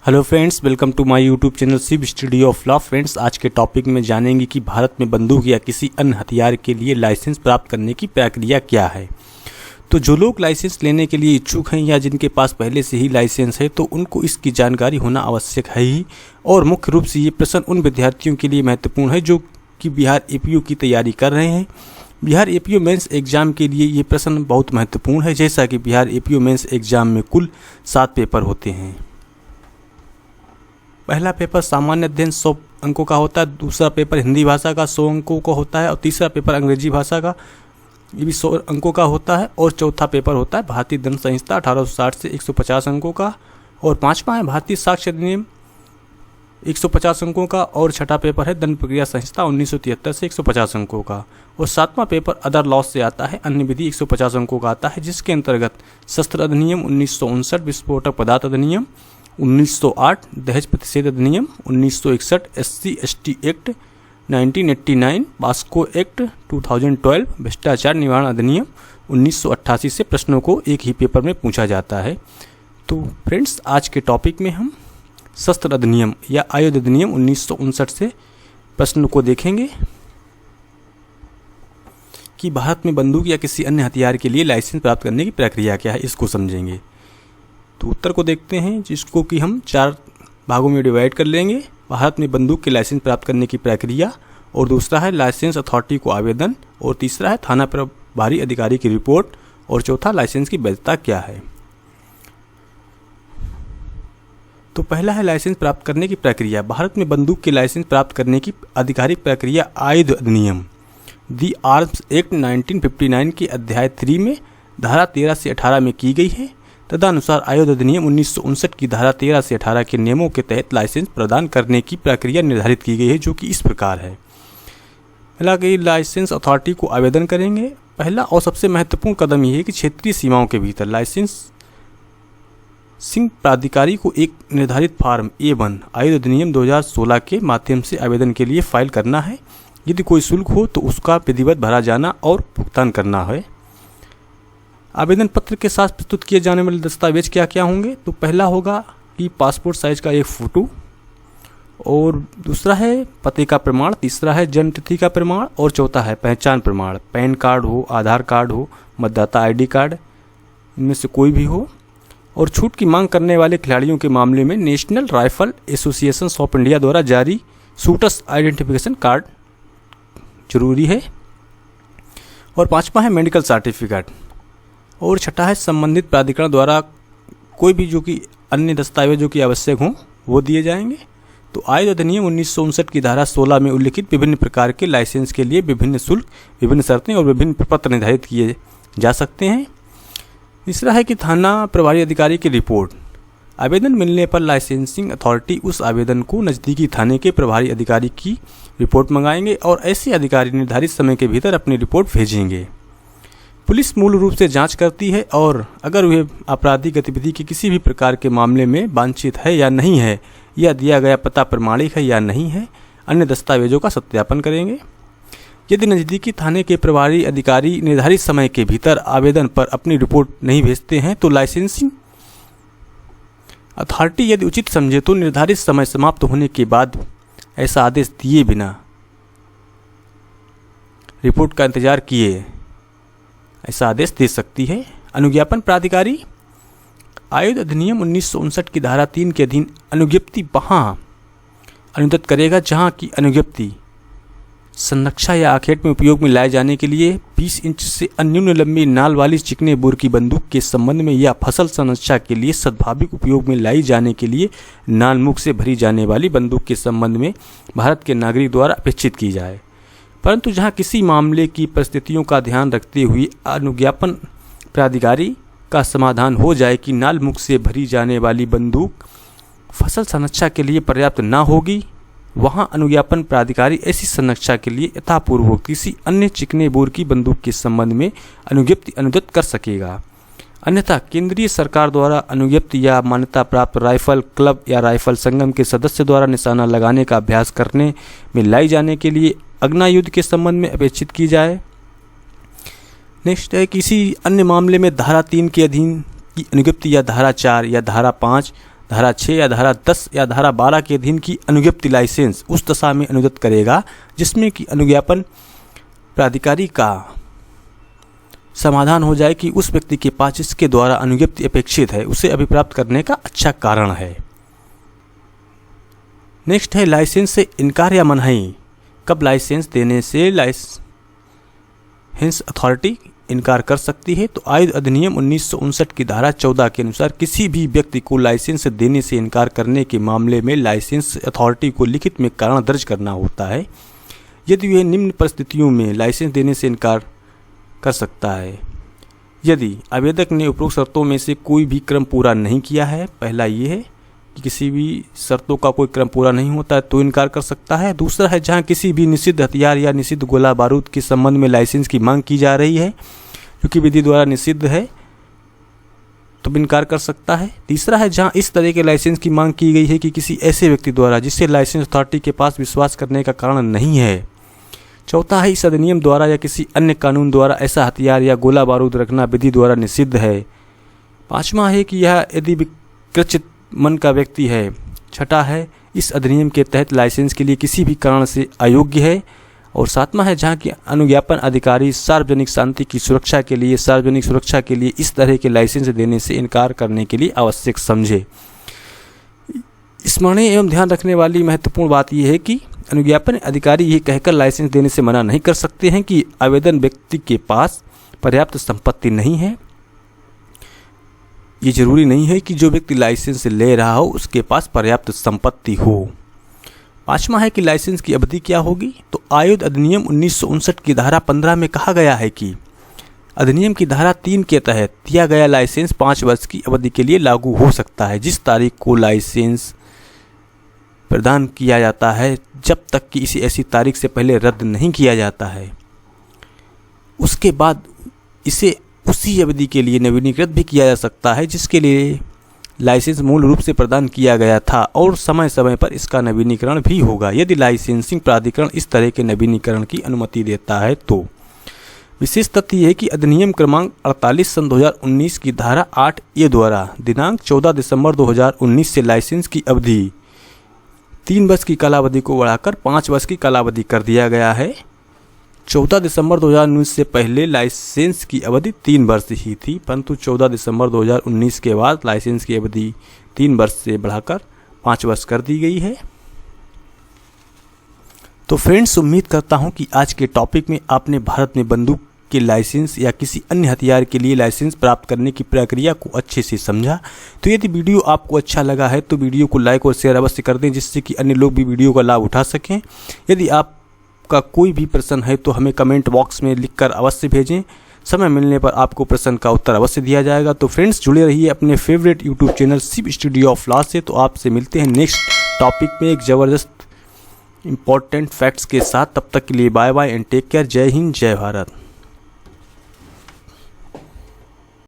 Hello friends, welcome to my YouTube channel Shiv study of law. Friends, आज के topic में जानेंगे कि भारत में बंदूक या किसी अन्य हथियार के लिए लाइसेंस प्राप्त करने की प्रक्रिया क्या है। तो जो लोग लाइसेंस लेने के लिए इच्छुक हैं या जिनके पास पहले से ही लाइसेंस है तो उनको इसकी जानकारी होना आवश्यक है ही। और मुख्य रूप से ये प्रश्न उन विद्यार्थियों के लिए महत्वपूर्ण है जो कि बिहार एपीयू की तैयारी कर रहे हैं। बिहार एपीयू मेंस एग्जाम के लिए ये प्रश्न बहुत महत्वपूर्ण है, जैसा कि बिहार एपीयू मेंस एग्जाम में कुल 7 पेपर होते हैं। पहला पेपर सामान्य अध्ययन 100 अंकों का होता है, दूसरा पेपर हिंदी भाषा का 100 अंकों का होता है और तीसरा पेपर अंग्रेजी भाषा का ये भी 100 अंकों का होता है और चौथा पेपर होता है भारतीय दंड संहिता 1860 से 150 अंकों का और पांचवा है भारतीय साक्ष्य अधिनियम 150 अंकों का और छठा पेपर है दंड प्रक्रिया संहिता 1973 से 150 अंकों का और सातवां पेपर अदर लॉ से आता है, अन्य विधि 150 अंकों का आता है, जिसके अंतर्गत शस्त्र अधिनियम 1959, विस्फोटक पदार्थ अधिनियम 1908, दहेज प्रतिषेध अधिनियम 1961, SC/ST एक्ट 1989, पास्को एक्ट 2012, भ्रष्टाचार निवारण अधिनियम 1988 से प्रश्नों को एक ही पेपर में पूछा जाता है। तो फ्रेंड्स, आज के टॉपिक में हम शस्त्र अधिनियम या आयुध अधिनियम 1959 से प्रश्न को देखेंगे कि भारत में बंदूक या किसी अन्य हथियार के लिए लाइसेंस प्राप्त करने की प्रक्रिया क्या है, इसको समझेंगे। तो उत्तर को देखते हैं, जिसको कि हम 4 भागों में डिवाइड कर लेंगे। भारत में बंदूक के लाइसेंस प्राप्त करने की प्रक्रिया, और दूसरा है लाइसेंस अथॉरिटी को आवेदन, और तीसरा है थाना प्रभारी अधिकारी की रिपोर्ट, और चौथा लाइसेंस की वैधता क्या है। तो पहला है लाइसेंस प्राप्त करने की प्रक्रिया। भारत में बंदूक के लाइसेंस प्राप्त करने की आधिकारिक प्रक्रिया आयुध अधिनियम दी आर्म्स एक्ट 1959 के अध्याय 3 में धारा 13 से 18 में की गई है। तदनुसार आयुध अधिनियम 1959 की धारा 13 से 18 के नियमों के तहत लाइसेंस प्रदान करने की प्रक्रिया निर्धारित की गई है, जो कि इस प्रकार है। पहला कि लाइसेंस अथॉरिटी को आवेदन करेंगे। पहला और सबसे महत्वपूर्ण कदम यह है कि क्षेत्रीय सीमाओं के भीतर लाइसेंसिंग प्राधिकारी को एक निर्धारित फॉर्म A1 आयुध अधिनियम 2016 के माध्यम से आवेदन के लिए फाइल करना है। यदि कोई शुल्क हो तो उसका विधिवत भरा जाना और भुगतान करना है। आवेदन पत्र के साथ प्रस्तुत किए जाने वाले दस्तावेज क्या क्या होंगे। तो पहला होगा कि पासपोर्ट साइज का एक फ़ोटो, और दूसरा है पते का प्रमाण, तीसरा है जन्म तिथि का प्रमाण, और चौथा है पहचान प्रमाण, पैन कार्ड हो, आधार कार्ड हो, मतदाता ID कार्ड, इनमें से कोई भी हो। और छूट की मांग करने वाले खिलाड़ियों के मामले में national rifle association of India द्वारा जारी शूटर्स आइडेंटिफिकेशन कार्ड जरूरी है। और पांचवा है मेडिकल सर्टिफिकेट, और छठा है संबंधित प्राधिकरण द्वारा कोई भी जो कि अन्य दस्तावेजों की आवश्यक हों वो दिए जाएंगे। तो आयुध अधिनियम 1959 की धारा 16 में उल्लिखित विभिन्न प्रकार के लाइसेंस के लिए विभिन्न शुल्क, विभिन्न शर्तें और विभिन्न प्रपत्र निर्धारित किए जा सकते हैं। तीसरा है कि थाना प्रभारी अधिकारी की रिपोर्ट। आवेदन मिलने पर लाइसेंसिंग अथॉरिटी उस आवेदन को नज़दीकी थाने के प्रभारी अधिकारी की रिपोर्ट मंगाएंगे और ऐसे अधिकारी निर्धारित समय के भीतर अपनी रिपोर्ट भेजेंगे। पुलिस मूल रूप से जांच करती है और अगर वह आपराधिक गतिविधि के किसी भी प्रकार के मामले में वांछित है या नहीं है, या दिया गया पता प्रमाणिक है या नहीं है, अन्य दस्तावेजों का सत्यापन करेंगे। यदि नज़दीकी थाने के प्रभारी अधिकारी निर्धारित समय के भीतर आवेदन पर अपनी रिपोर्ट नहीं भेजते हैं तो लाइसेंसिंग अथॉरिटी यदि उचित समझे तो निर्धारित समय समाप्त होने के बाद ऐसा आदेश दिए बिना रिपोर्ट का इंतजार किए ऐसा आदेश दे सकती है। अनुज्ञापन प्राधिकारी। आयुध अधिनियम 1959 की धारा 3 के अधीन अनुज्ञप्ति वहाँ अनुदत्त करेगा जहाँ की अनुज्ञप्ति संरक्षा या आखेट में उपयोग में लाए जाने के लिए 20 इंच से अन्यून लंबी नाल वाली चिकने बोर की बंदूक के संबंध में या फसल संरक्षा के लिए सद्भाविक उपयोग में लाई जाने के लिए नाल मुख से भरी जाने वाली बंदूक के संबंध में भारत के नागरिक द्वारा अपेक्षित की जाए। परंतु जहां किसी मामले की परिस्थितियों का ध्यान रखते हुए अनुज्ञापन प्राधिकारी का समाधान हो जाए कि नाल मुख से भरी जाने वाली बंदूक फसल संरक्षा के लिए पर्याप्त न होगी, वहां अनुज्ञापन प्राधिकारी ऐसी संरक्षा के लिए यथापूर्व किसी अन्य चिकने बोर की बंदूक के संबंध में अनुज्ञप्ति अनुदत्त कर सकेगा। अन्यथा केंद्रीय सरकार द्वारा अनुज्ञप्ति या मान्यता प्राप्त राइफल क्लब या राइफल संगम के सदस्य द्वारा निशाना लगाने का अभ्यास करने में लाई जाने के लिए अग्ना युद्ध के संबंध में अपेक्षित की जाए। नेक्स्ट है किसी अन्य मामले में धारा 3 के अधीन की अनुज्ञप्ति या धारा 4 या धारा 5 धारा 6 या धारा 10 या धारा 12 के अधीन की अनुज्ञप्ति लाइसेंस उस दशा में अनुज्ञप्त करेगा जिसमें कि अनुज्ञापन प्राधिकारी का समाधान हो जाए कि उस व्यक्ति के पास जिसके द्वारा अनुज्ञप्ति अपेक्षित है उसे अभिप्राप्त करने का अच्छा कारण है। नेक्स्ट है लाइसेंस से इनकार या मनाही। कब लाइसेंस देने से लाइसेंस अथॉरिटी इनकार कर सकती है? तो आयुध अधिनियम 1959 की धारा 14 के अनुसार किसी भी व्यक्ति को लाइसेंस देने से इनकार करने के मामले में लाइसेंस अथॉरिटी को लिखित में कारण दर्ज करना होता है। यदि वह निम्न परिस्थितियों में लाइसेंस देने से इनकार कर सकता है। यदि आवेदक ने उपरोक्त शर्तों में से कोई भी क्रम पूरा नहीं किया है, पहला ये है कि किसी भी शर्तों का कोई क्रम पूरा नहीं होता है तो इनकार कर सकता है। दूसरा है जहां किसी भी निषिद्ध हथियार या निषिद्ध गोला बारूद के संबंध में लाइसेंस की मांग की जा रही है क्योंकि विधि द्वारा निषिद्ध है तो इनकार कर सकता है। तीसरा है जहां इस तरह के लाइसेंस की मांग की गई है कि किसी ऐसे व्यक्ति द्वारा जिससे लाइसेंस अथॉरिटी के पास विश्वास करने का कारण नहीं है। चौथा है इस अधिनियम द्वारा या किसी अन्य कानून द्वारा ऐसा हथियार या गोला बारूद रखना विधि द्वारा निषिद्ध है। पांचवा है कि यह यदि विकृत मन का व्यक्ति है। छठा है इस अधिनियम के तहत लाइसेंस के लिए किसी भी कारण से अयोग्य है। और सातवां है जहां की अनुज्ञापन अधिकारी सार्वजनिक शांति की सुरक्षा के लिए इस तरह के लाइसेंस देने से इनकार करने के लिए आवश्यक समझे। स्मरणीय एवं ध्यान रखने वाली महत्वपूर्ण बात यह है कि अनुज्ञापन अधिकारी ये कहकर लाइसेंस देने से मना नहीं कर सकते हैं कि आवेदन व्यक्ति के पास पर्याप्त संपत्ति नहीं है। ये जरूरी नहीं है कि जो व्यक्ति लाइसेंस ले रहा हो उसके पास पर्याप्त संपत्ति हो। पांचवा है कि लाइसेंस की अवधि क्या होगी। तो आयुध अधिनियम 1959 की धारा 15 में कहा गया है कि अधिनियम की धारा 3 के तहत दिया गया लाइसेंस 5 वर्ष की अवधि के लिए लागू हो सकता है। जिस तारीख को लाइसेंस प्रदान किया जाता है जब तक कि इसे ऐसी तारीख से पहले रद्द नहीं किया जाता है उसके बाद इसे उसी अवधि के लिए नवीनीकृत भी किया जा सकता है जिसके लिए लाइसेंस मूल रूप से प्रदान किया गया था और समय समय पर इसका नवीनीकरण भी होगा यदि लाइसेंसिंग प्राधिकरण इस तरह के नवीनीकरण की अनुमति देता है। तो विशेष तथ्य यह है कि अधिनियम क्रमांक 48 सन 2019 की धारा 8A द्वारा दिनांक 14 दिसंबर 2019 से लाइसेंस की अवधि 3 वर्ष की कालावधि को बढ़ाकर 5 वर्ष की कालावधि कर दिया गया है। 14 दिसंबर 2019 से पहले लाइसेंस की अवधि 3 वर्ष ही थी, परंतु 14 दिसंबर 2019 के बाद लाइसेंस की अवधि 3 वर्ष से बढ़ाकर 5 वर्ष कर दी गई है। तो फ्रेंड्स, उम्मीद करता हूं कि आज के टॉपिक में आपने भारत में बंदूक के लाइसेंस या किसी अन्य हथियार के लिए लाइसेंस प्राप्त करने की प्रक्रिया को अच्छे से समझा। तो यदि वीडियो आपको अच्छा लगा है तो वीडियो को लाइक और शेयर अवश्य कर दें जिससे कि अन्य लोग भी वीडियो का लाभ उठा सकें। यदि आपका कोई भी प्रश्न है तो हमें कमेंट बॉक्स में लिखकर अवश्य भेजें। समय मिलने पर आपको प्रश्न का उत्तर अवश्य दिया जाएगा। तो फ्रेंड्स, जुड़े रहिए अपने favourite YouTube channel Shiv studio of law से। तो आपसे मिलते हैं नेक्स्ट टॉपिक में एक ज़बरदस्त इंपॉर्टेंट फैक्ट्स के साथ। तब तक के लिए bye bye and take care. जय हिंद, जय भारत।